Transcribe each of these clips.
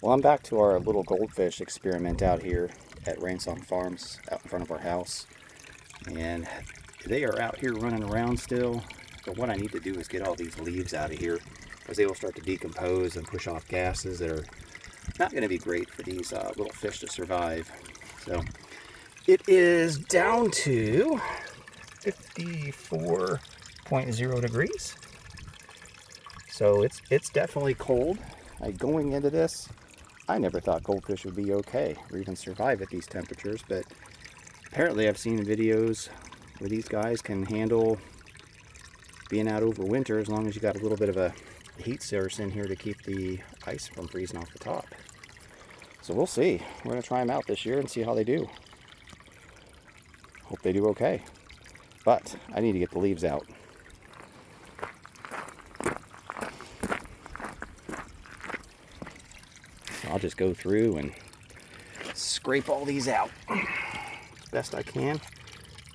Well, I'm back to our little goldfish experiment out here at Rainsong Farms out in front of our house. And they are out here running around still. But what I need to do is get all these leaves out of here because they will start to decompose and push off gases that are not going to be great for these little fish to survive. So it is down to 54.0 degrees. So it's definitely cold. Going into this, I never thought goldfish would be okay or even survive at these temperatures, but apparently I've seen videos where these guys can handle being out over winter as long as you got a little bit of a heat source in here to keep the ice from freezing off the top. So we'll see. We're going to try them out this year and see how they do. Hope they do okay. But I need to get the leaves out. I'll just go through and scrape all these out as best I can.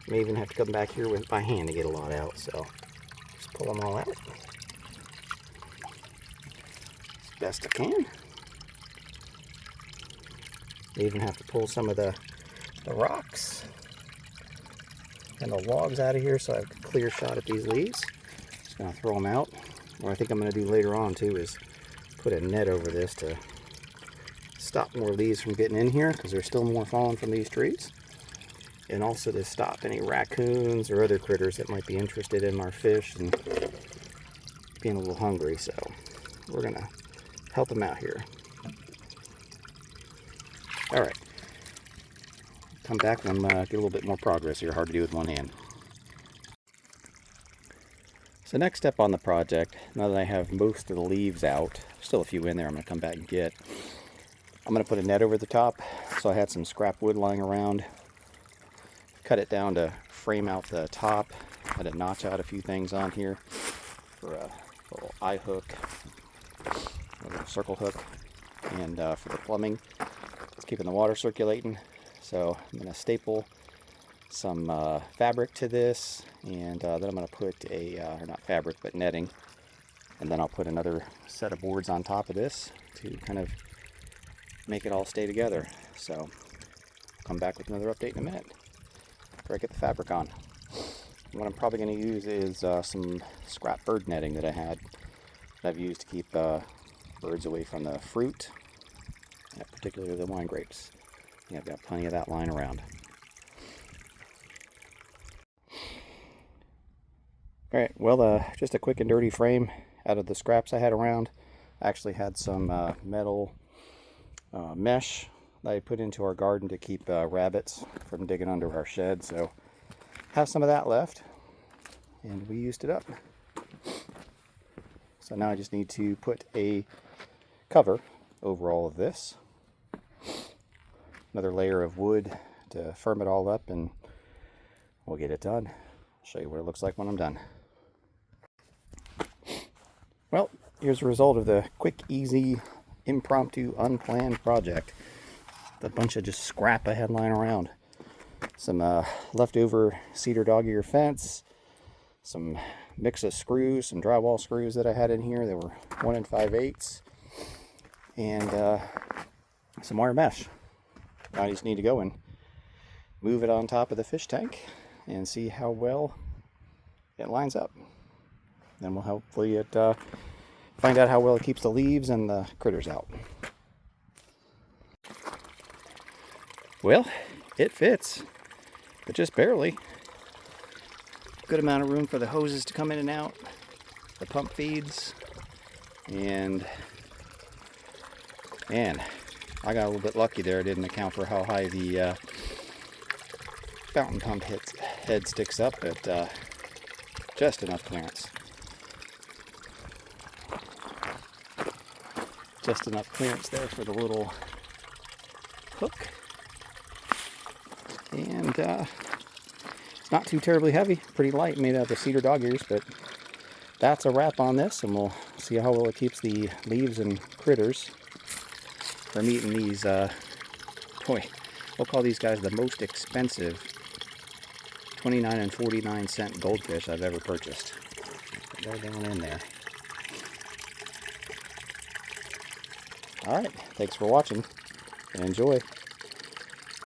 May even have to come back here with my hand to get a lot out, so just pull them all out as best I can. May even have to pull some of the rocks and the logs out of here so I have a clear shot at these leaves. Just gonna throw them out. What I think I'm gonna do later on too is put a net over this to stop more leaves from getting in here because there's still more falling from these trees, and also to stop any raccoons or other critters that might be interested in our fish and being a little hungry. So we're gonna help them out here. All right, come back and get a little bit more progress here. Hard to do with one hand. So next step on the project, now that I have most of the leaves out, still a few in there I'm gonna come back and get, I'm going to put a net over the top. So I had some scrap wood lying around. Cut it down to frame out the top. Had to notch out a few things on here for a little eye hook, a little circle hook, and for the plumbing. It's keeping the water circulating. So I'm going to staple some fabric to this, and then I'm going to put or not fabric, but netting. And then I'll put another set of boards on top of this to kind of make it all stay together. So I'll come back with another update in a minute after I get the fabric on. What I'm probably going to use is some scrap bird netting that I had that I've used to keep birds away from the fruit, particularly the wine grapes. Yeah, I've got plenty of that lying around. Alright, well, just a quick and dirty frame out of the scraps I had around. I actually had some metal mesh that I put into our garden to keep rabbits from digging under our shed. So have some of that left, and we used it up. So now I just need to put a cover over all of this. Another layer of wood to firm it all up, and we'll get it done. I'll show you what it looks like when I'm done. Well, here's the result of the quick, easy, impromptu, unplanned project. A bunch of just scrap I had lying around. Some leftover cedar dog ear fence, some mix of screws, some drywall screws that I had in here. They were 1 5/8, and some wire mesh. I just need to go and move it on top of the fish tank and see how well it lines up. Then we'll hopefully find out how well it keeps the leaves and the critters out. Well, it fits, but just barely. Good amount of room for the hoses to come in and out, the pump feeds, and I got a little bit lucky there. I didn't account for how high the fountain pump head sticks up, but just enough clearance. Just enough clearance there for the little hook. And it's not too terribly heavy, pretty light, made out of cedar dog ears, but that's a wrap on this, and we'll see how well it keeps the leaves and critters from eating these, we'll call these guys the most expensive 29 and 49 cent goldfish I've ever purchased. They're down in there. All right, thanks for watching and enjoy.